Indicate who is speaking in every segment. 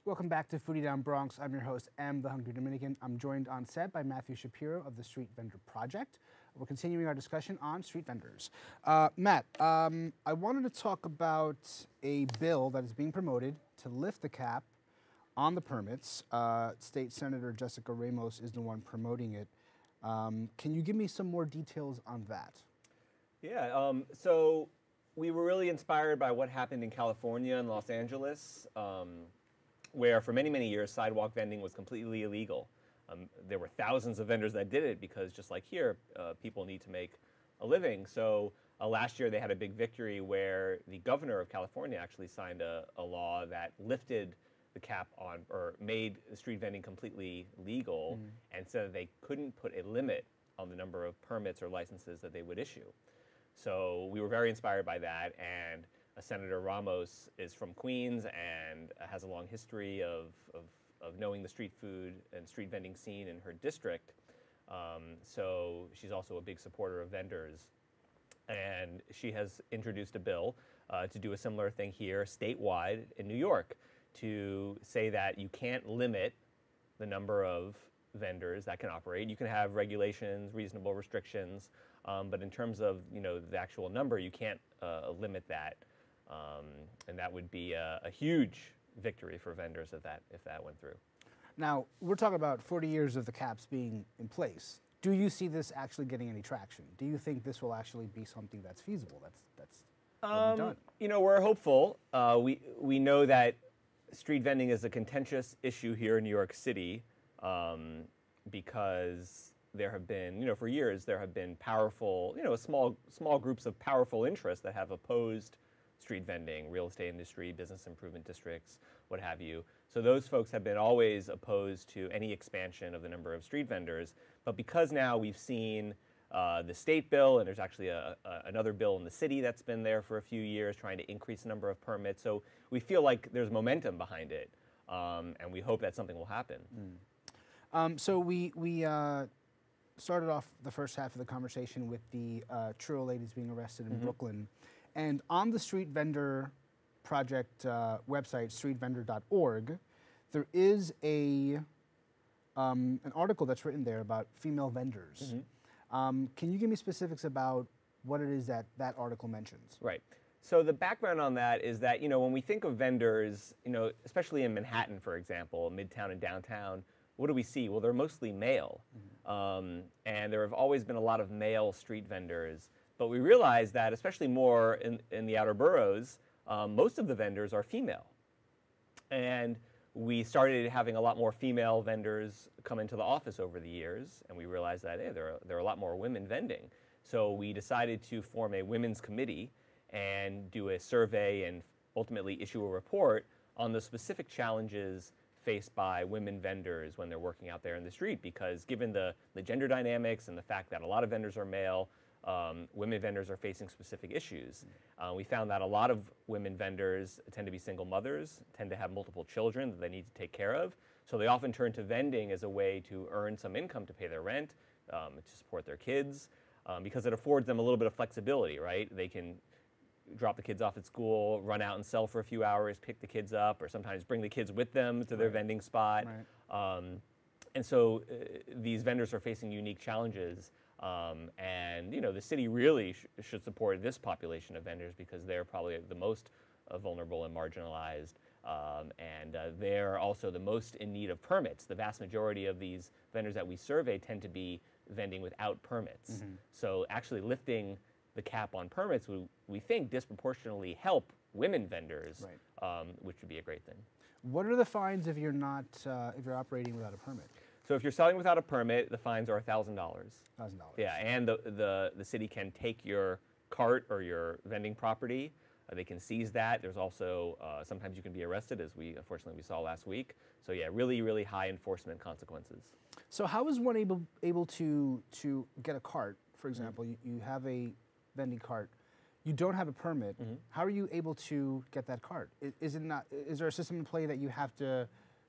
Speaker 1: Welcome back to Foodie Down Bronx. I'm your host, the Hungry Dominican. I'm joined on set by Matthew Shapiro of the Street Vendor Project. We're continuing our discussion on street vendors. Matt, I wanted to talk about a bill that is being promoted to lift the cap on the permits. State Senator Jessica Ramos is the one promoting it. Can you give me some more details on that?
Speaker 2: Yeah, so we were really inspired by what happened in California and Los Angeles, where for many, many years sidewalk vending was completely illegal. There were thousands of vendors that did it because just like here, people need to make a living. So last year they had a big victory where the governor of California actually signed a law that lifted the cap on, or made street vending completely legal, and said that they couldn't put a limit on the number of permits or licenses that they would issue. So we were very inspired by that, and Senator Ramos is from Queens and has a long history of knowing the street food and street vending scene in her district. So she's also a big supporter of vendors. And she has introduced a bill to do a similar thing here statewide in New York, to say that you can't limit the number of vendors that can operate. You can have regulations, reasonable restrictions, but in terms of the actual number, you can't limit that. And that would be a huge victory for vendors if that went through.
Speaker 1: Now, we're talking about 40 years of the caps being in place. Do you see this actually getting any traction? Do you think this will actually be something that's feasible, that's done?
Speaker 2: We're hopeful. We know that street vending is a contentious issue here in New York City, because there have been, for years, there have been powerful, small groups of powerful interests that have opposed street vending, real estate industry, business improvement districts, what have you. So those folks have been always opposed to any expansion of the number of street vendors. But because now we've seen the state bill, and there's actually another bill in the city that's been there for a few years trying to increase the number of permits. So we feel like there's momentum behind it, and we hope that something will happen.
Speaker 1: So we started off the first half of the conversation with the churro ladies being arrested in Brooklyn. And on the Street Vendor Project website, streetvendor.org, there is an article that's written there about female vendors. Can you give me specifics about what it is that that article mentions?
Speaker 2: Right. So the background on that is that, when we think of vendors, especially in Manhattan, for example, Midtown and downtown, what do we see? Well, they're mostly male. And there have always been a lot of male street vendors. But we realize that, especially more in the outer boroughs, most of the vendors are female. And we started having a lot more female vendors come into the office over the years, and we realized that, hey, there are a lot more women vending. So we decided to form a women's committee and do a survey and ultimately issue a report on the specific challenges faced by women vendors when they're working out there in the street. Because given the gender dynamics and the fact that a lot of vendors are male, women vendors are facing specific issues. We found that a lot of women vendors tend to be single mothers, tend to have multiple children that they need to take care of. So they often turn to vending as a way to earn some income to pay their rent, to support their kids, because it affords them a little bit of flexibility, right? They can drop the kids off at school, run out and sell for a few hours, pick the kids up, or sometimes bring the kids with them to their vending spot. And so these vendors are facing unique challenges. And the city really should support this population of vendors because they're probably the most vulnerable and marginalized, and they're also the most in need of permits. The vast majority of these vendors that we survey tend to be vending without permits. So actually lifting the cap on permits, we think disproportionately help women vendors, which would be a great thing.
Speaker 1: What are the fines if you're not if you're operating without a permit?
Speaker 2: So if you're selling without a permit, the fines are $1,000.
Speaker 1: $1,000.
Speaker 2: Yeah, and the city can take your cart or your vending property. They can seize that. There's also sometimes you can be arrested, as unfortunately we saw last week. So yeah, really, really high enforcement consequences.
Speaker 1: So how is one able to get a cart, for example? You have a vending cart. You don't have a permit. How are you able to get that cart? Is there a system in play that you have to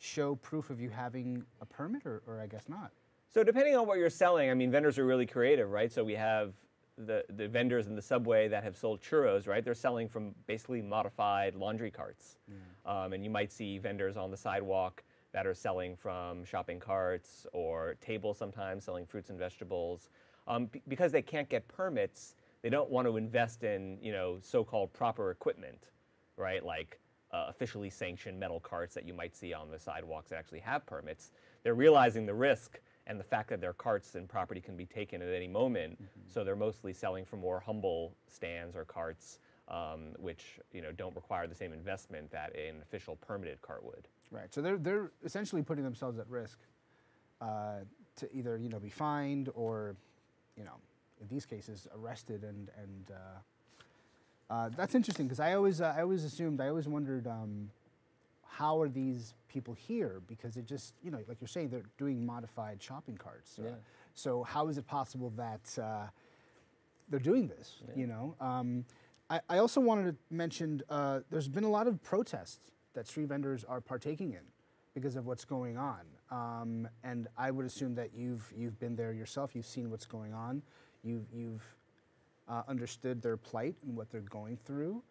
Speaker 1: show proof of you having a permit, or I guess not?
Speaker 2: So depending on what you're selling, I mean, vendors are really creative, right? So we have the vendors in the subway that have sold churros, right? They're selling from basically modified laundry carts. And you might see vendors on the sidewalk that are selling from shopping carts or tables sometimes selling fruits and vegetables. Because they can't get permits, they don't want to invest in, so-called proper equipment, right? Like officially sanctioned metal carts that you might see on the sidewalks that actually have permits. They're realizing the risk and the fact that their carts and property can be taken at any moment, so they're mostly selling from more humble stands or carts, which don't require the same investment that an official permitted cart would.
Speaker 1: Right. So they're essentially putting themselves at risk to either be fined or in these cases arrested and that's interesting because I always wondered how are these people here, because it just like you're saying, they're doing modified shopping carts. So how is it possible that they're doing this? I also wanted to mention there's been a lot of protests that street vendors are partaking in because of what's going on, and I would assume that you've been there yourself. You've seen what's going on. You've understood their plight and what they're going through.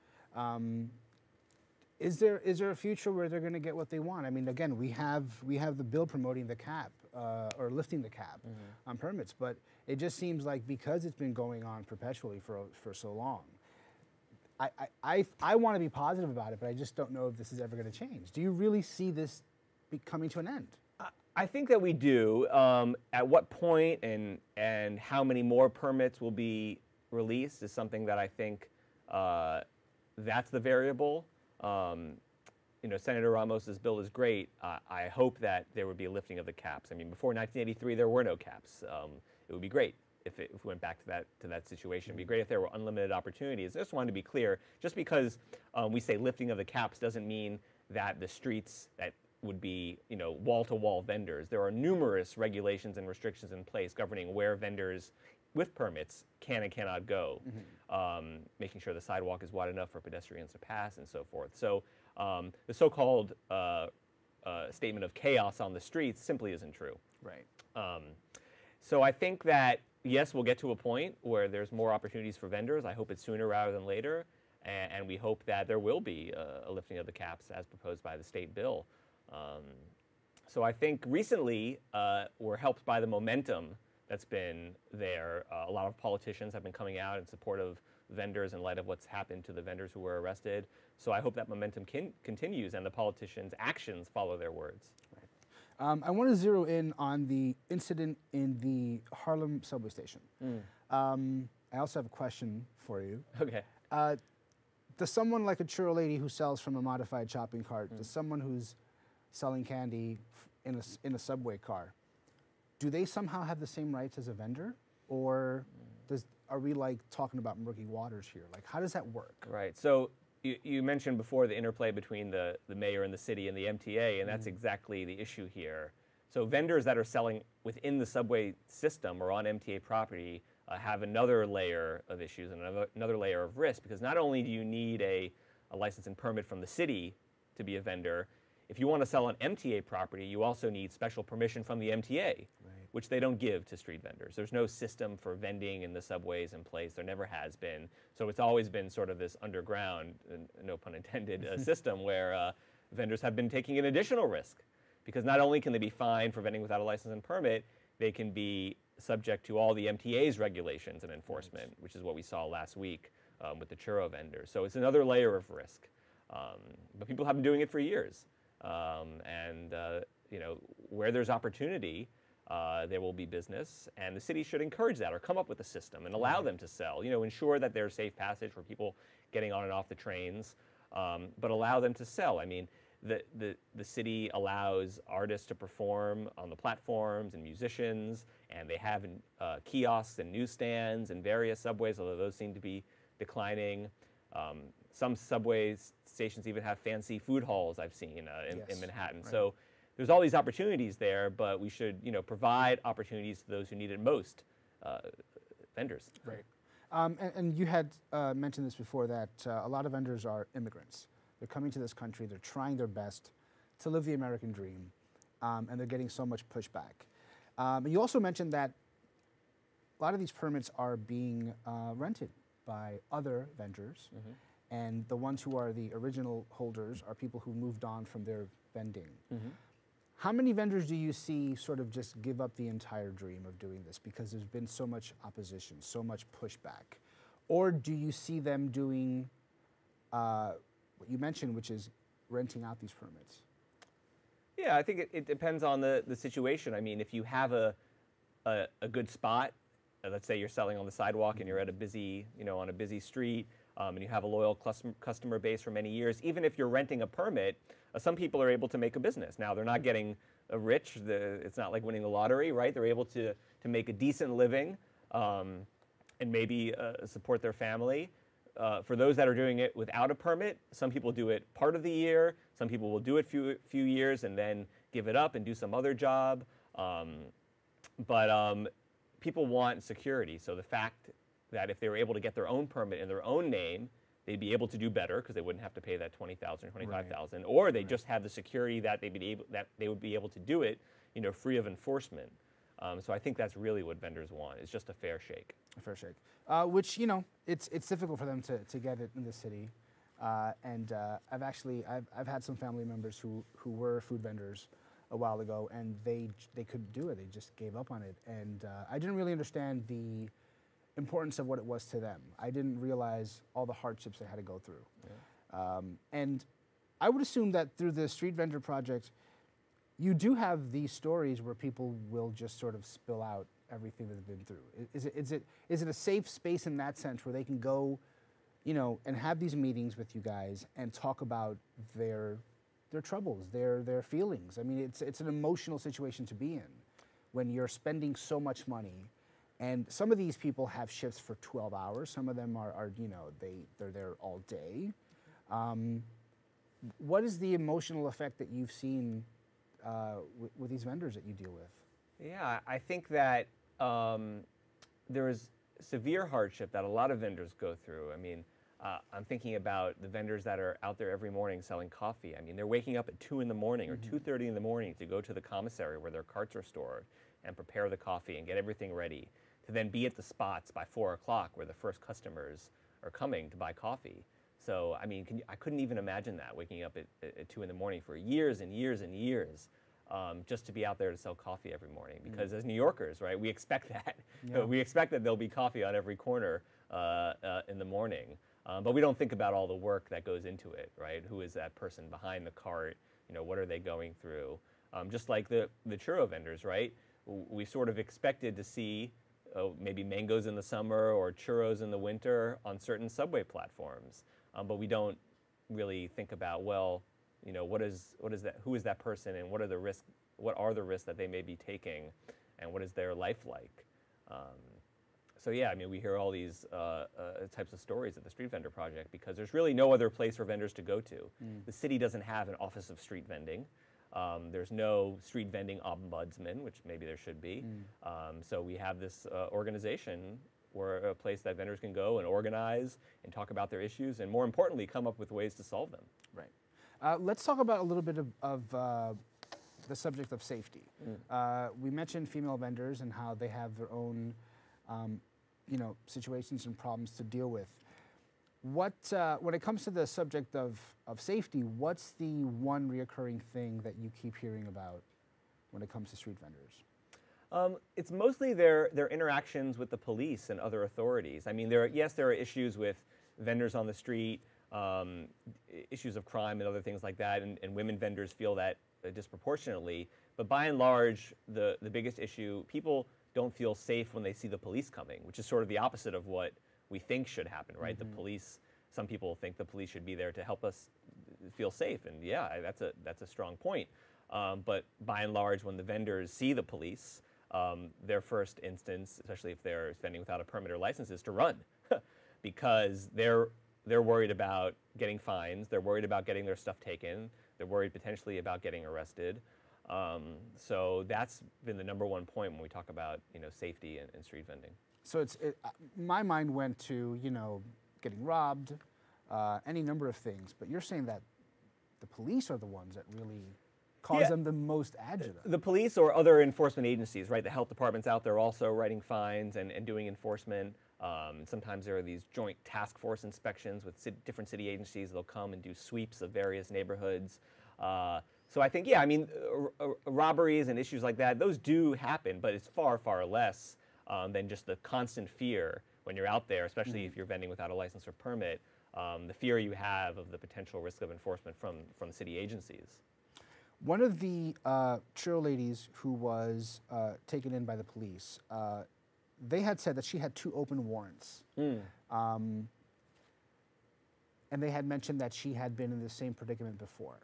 Speaker 1: Is there a future where they're going to get what they want? I mean, again, we have the bill promoting the cap or lifting the cap on permits, but it just seems like because it's been going on perpetually for so long, I want to be positive about it, but I just don't know if this is ever going to change. Do you really see this coming to an end?
Speaker 2: I think that we do. At what point and how many more permits will be released is something that I think that's the variable. Senator Ramos's bill is great. I hope that there would be a lifting of the caps. I mean, before 1983, there were no caps. It would be great if we went back to that situation. It'd be great if there were unlimited opportunities. I just wanted to be clear, just because we say lifting of the caps doesn't mean that the streets that would be, wall-to-wall vendors. There are numerous regulations and restrictions in place governing where vendors with permits can and cannot go, making sure the sidewalk is wide enough for pedestrians to pass and so forth. So the so-called statement of chaos on the streets simply isn't true.
Speaker 1: Right.
Speaker 2: So I think that, yes, we'll get to a point where there's more opportunities for vendors. I hope it's sooner rather than later. And we hope that there will be a lifting of the caps as proposed by the state bill. So I think recently we're helped by the momentum that's been there. A lot of politicians have been coming out in support of vendors in light of what's happened to the vendors who were arrested. So I hope that momentum continues and the politicians' actions follow their words.
Speaker 1: Right. I want to zero in on the incident in the Harlem subway station. I also have a question for you.
Speaker 2: Okay.
Speaker 1: Does someone like a churro lady who sells from a modified shopping cart, does someone who's selling candy in a subway car, do they somehow have the same rights as a vendor, or are we like talking about murky waters here? Like, how does that work?
Speaker 2: Right. So you mentioned before the interplay between the mayor and the city and the MTA, and that's exactly the issue here. So vendors that are selling within the subway system or on MTA property have another layer of issues and another layer of risk, because not only do you need a license and permit from the city to be a vendor, if you want to sell on MTA property, you also need special permission from the MTA, which they don't give to street vendors. There's no system for vending in the subways in place. There never has been. So it's always been sort of this underground, no pun intended, system where vendors have been taking an additional risk, because not only can they be fined for vending without a license and permit, they can be subject to all the MTA's regulations and enforcement, which is what we saw last week with the churro vendors. So it's another layer of risk. But people have been doing it for years. Where there's opportunity, there will be business, and the city should encourage that or come up with a system and allow them to sell. Ensure that there's safe passage for people getting on and off the trains, but allow them to sell. I mean, the city allows artists to perform on the platforms and musicians, and they have kiosks and newsstands in various subways, although those seem to be declining. Some subway stations even have fancy food halls, I've seen in Manhattan. Right. So there's all these opportunities there, but we should provide opportunities to those who need it most, vendors.
Speaker 1: Right. And you had mentioned this before, that a lot of vendors are immigrants. They're coming to this country, they're trying their best to live the American dream, and they're getting so much pushback. You also mentioned that lot of these permits are being rented by other vendors, and the ones who are the original holders are people who moved on from their vending. How many vendors do you see sort of just give up the entire dream of doing this because there's been so much opposition, so much pushback? Or do you see them doing what you mentioned, which is renting out these permits?
Speaker 2: Yeah, I think it depends on the situation. I mean, if you have a good spot, let's say you're selling on the sidewalk and you're at a busy, on a busy street, and you have a loyal customer base for many years, even if you're renting a permit, some people are able to make a business. Now, they're not getting rich. It's not like winning the lottery, right? They're able to make a decent living and maybe support their family. For those that are doing it without a permit, some people do it part of the year. Some people will do it few years and then give it up and do some other job. But people want security. So the fact that if they were able to get their own permit in their own name, they'd be able to do better because they wouldn't have to pay that $20,000 or $25,000, or they just have the security that they would be able to do it, free of enforcement. So I think that's really what vendors want. It's just a fair shake.
Speaker 1: A fair shake, which it's difficult for them to get it in the city, and I've had some family members who were food vendors a while ago, and they couldn't do it. They just gave up on it, and I didn't really understand the importance of what it was to them. I didn't realize all the hardships they had to go through. Yeah. And I would assume that through the Street Vendor Project, you do have these stories where people will just sort of spill out everything they've been through. Is it a safe space in that sense where they can go, and have these meetings with you guys and talk about their troubles, their feelings? I mean, it's an emotional situation to be in when you're spending so much money. And some of these people have shifts for 12 hours. Some of them are they're there all day. What is the emotional effect that you've seen with these vendors that you deal with?
Speaker 2: Yeah, I think that there is severe hardship that a lot of vendors go through. I mean, I'm thinking about the vendors that are out there every morning selling coffee. I mean, they're waking up at 2 in the morning or 2:30 in the morning to go to the commissary where their carts are stored and prepare the coffee and get everything ready, to then be at the spots by 4 o'clock where the first customers are coming to buy coffee. So, I mean, I couldn't even imagine that, waking up at 2 in the morning for years and years and years just to be out there to sell coffee every morning. Because as New Yorkers, right, we expect that. Yeah. We expect that there'll be coffee on every corner in the morning. But we don't think about all the work that goes into it, right? Who is that person behind the cart? What are they going through? Just like the churro vendors, right? We sort of expected to see maybe mangoes in the summer or churros in the winter on certain subway platforms, but we don't really think about, well, what is that? Who is that person, and what are the risks? What are the risks that they may be taking, and what is their life like? So yeah, I mean, we hear all these types of stories at the Street Vendor Project because there's really no other place for vendors to go to. The city doesn't have an office of street vending. There's no street vending ombudsman, which maybe there should be. So we have this organization, or a place that vendors can go and organize and talk about their issues, and more importantly, come up with ways to solve them.
Speaker 1: Right. Let's talk about a little bit of the subject of safety. We mentioned female vendors and how they have their own situations and problems to deal with. What, when it comes to the subject of safety, what's the one reoccurring thing that you keep hearing about when it comes to street vendors?
Speaker 2: It's mostly their interactions with the police and other authorities. I mean, there are issues with vendors on the street, issues of crime and other things like that, and women vendors feel that disproportionately. But by and large, the biggest issue, people don't feel safe when they see the police coming, which is sort of the opposite of what we think should happen, right? The police, some people think the police should be there to help us feel safe, and yeah, that's a strong point. But by and large, when the vendors see the police, their first instance, especially if they're vending without a permit or license, is to run, because they're worried about getting fines, they're worried about getting their stuff taken, they're worried potentially about getting arrested. So that's been the #1 point when we talk about safety and street vending.
Speaker 1: So my mind went to getting robbed, any number of things, but you're saying that the police are the ones that really cause them the most agita?
Speaker 2: The police or other enforcement agencies, right? The health department's out there also writing fines and doing enforcement. Sometimes there are these joint task force inspections with different city agencies. They'll come and do sweeps of various neighborhoods. So I think, yeah, I mean, robberies and issues like that, those do happen, but it's far, far less than just the constant fear when you're out there, especially if you're vending without a license or permit, the fear you have of the potential risk of enforcement from city agencies.
Speaker 1: One of the churro ladies who was taken in by the police, they had said that she had 2 open warrants. And they had mentioned that she had been in the same predicament before.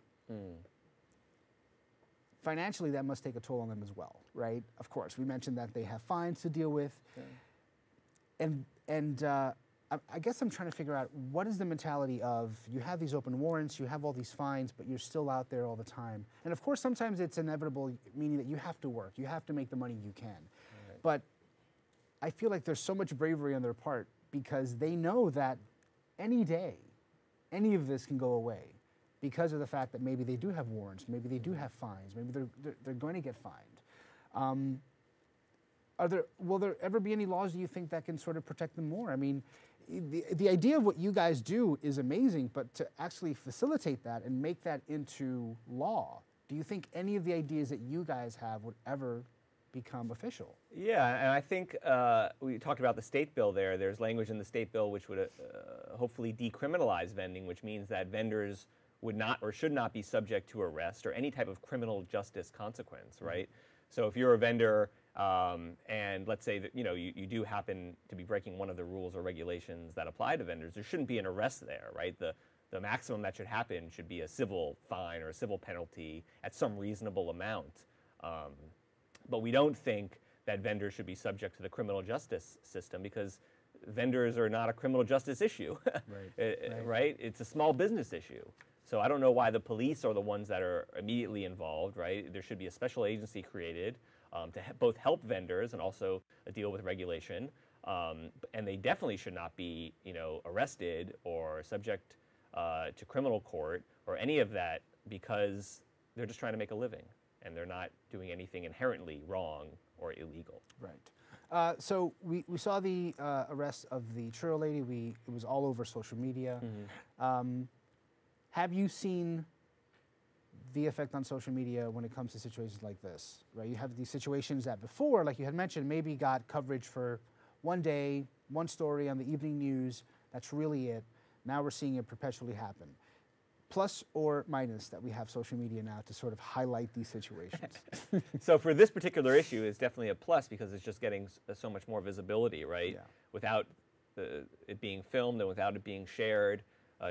Speaker 1: Financially, that must take a toll on them as well, right? Of course, we mentioned that they have fines to deal with. And I guess I'm trying to figure out, what is the mentality of, you have these open warrants, you have all these fines, but you're still out there all the time. And of course, sometimes it's inevitable, meaning that you have to work, you have to make the money you can. Right. But I feel like there's so much bravery on their part, because they know that any day, any of this can go away, because of the fact that maybe they do have warrants, maybe they do have fines, maybe they're going to get fined. Will there ever be any laws, do you think, that can sort of protect them more? I mean, the idea of what you guys do is amazing, but to actually facilitate that and make that into law, do you think any of the ideas that you guys have would ever become official?
Speaker 2: Yeah, and I think we talked about the state bill there. There's language in the state bill which would hopefully decriminalize vending, which means that vendors would not or should not be subject to arrest or any type of criminal justice consequence, right? So if you're a vendor and let's say that you do happen to be breaking one of the rules or regulations that apply to vendors, there shouldn't be an arrest there, right? The maximum that should happen should be a civil fine or a civil penalty at some reasonable amount. But we don't think that vendors should be subject to the criminal justice system, because vendors are not a criminal justice issue, right? It's a small business issue. So I don't know why the police are the ones that are immediately involved, right? There should be a special agency created to both help vendors and also deal with regulation. And they definitely should not be, arrested or subject to criminal court or any of that, because they're just trying to make a living and they're not doing anything inherently wrong or illegal.
Speaker 1: Right. So we saw the arrest of the churro lady. It was all over social media. Have you seen the effect on social media when it comes to situations like this, right? You have these situations that before, like you had mentioned, maybe got coverage for one day, one story on the evening news, that's really it. Now we're seeing it perpetually happen. Plus or minus that we have social media now to sort of highlight these situations?
Speaker 2: So for this particular issue, it's definitely a plus, because it's just getting so much more visibility, right? Yeah. Without it being filmed and without it being shared,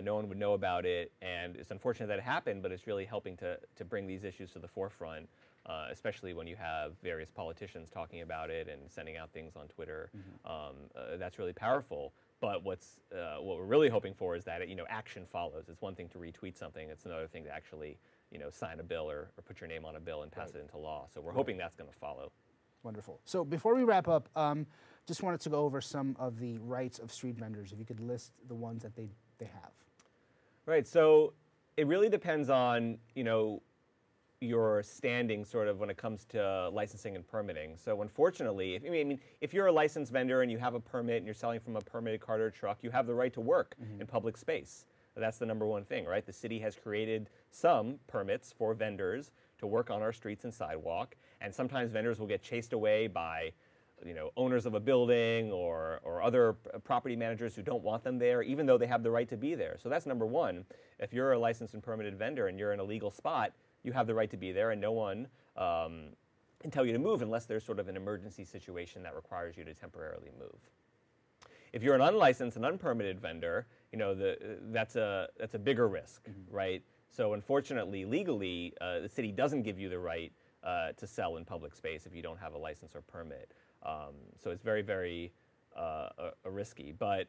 Speaker 2: no one would know about it, and it's unfortunate that it happened, but it's really helping to bring these issues to the forefront, especially when you have various politicians talking about it and sending out things on Twitter. That's really powerful. But what we're really hoping for is that action follows. It's one thing to retweet something; it's another thing to actually sign a bill or put your name on a bill and pass it into law. So we're hoping that's going to follow.
Speaker 1: Wonderful. So before we wrap up, just wanted to go over some of the rights of street vendors. If you could list the ones that they have.
Speaker 2: Right. So it really depends on your standing, sort of, when it comes to licensing and permitting. So unfortunately, if you're a licensed vendor and you have a permit and you're selling from a permitted cart or truck, you have the right to work in public space. That's the number one thing, right? The city has created some permits for vendors to work on our streets and sidewalk, and sometimes vendors will get chased away by owners of a building or other property managers who don't want them there, even though they have the right to be there. So that's number one. If you're a licensed and permitted vendor and you're in a legal spot, you have the right to be there, and no one can tell you to move unless there's sort of an emergency situation that requires you to temporarily move. If you're an unlicensed and unpermitted vendor, that's a bigger risk, right? So unfortunately, legally, the city doesn't give you the right to sell in public space if you don't have a license or permit. So it's very, very risky. But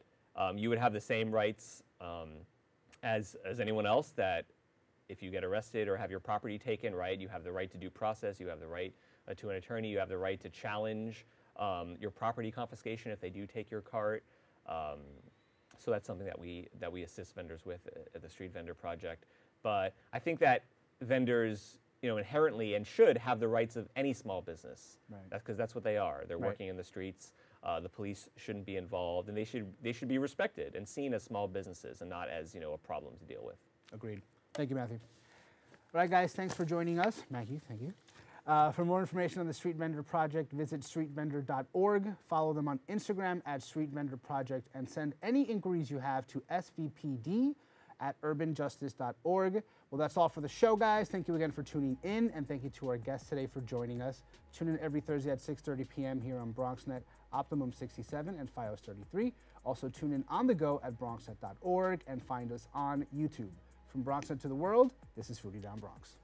Speaker 2: you would have the same rights as anyone else, that if you get arrested or have your property taken, right, you have the right to due process, you have the right to an attorney, you have the right to challenge your property confiscation if they do take your cart. So that's something that we assist vendors with at the Street Vendor Project. But I think that vendors, inherently and should have the rights of any small business.
Speaker 1: Right.
Speaker 2: That's because that's what they are. They're
Speaker 1: Right.
Speaker 2: working in the streets. The police shouldn't be involved, and they should be respected and seen as small businesses and not as a problem to deal with.
Speaker 1: Agreed. Thank you, Matthew. All right, guys, thanks for joining us. Maggie, thank you. For more information on the Street Vendor Project, visit streetvendor.org. Follow them on Instagram at Street Vendor Project, and send any inquiries you have to svpd@urbanjustice.org. Well, that's all for the show, guys. Thank you again for tuning in, and thank you to our guests today for joining us. Tune in every Thursday at 6:30 p.m. here on BronxNet, Optimum 67 and FiOS 33. Also tune in on the go at bronxnet.org and find us on YouTube. From BronxNet to the world, this is Foodie Down Bronx.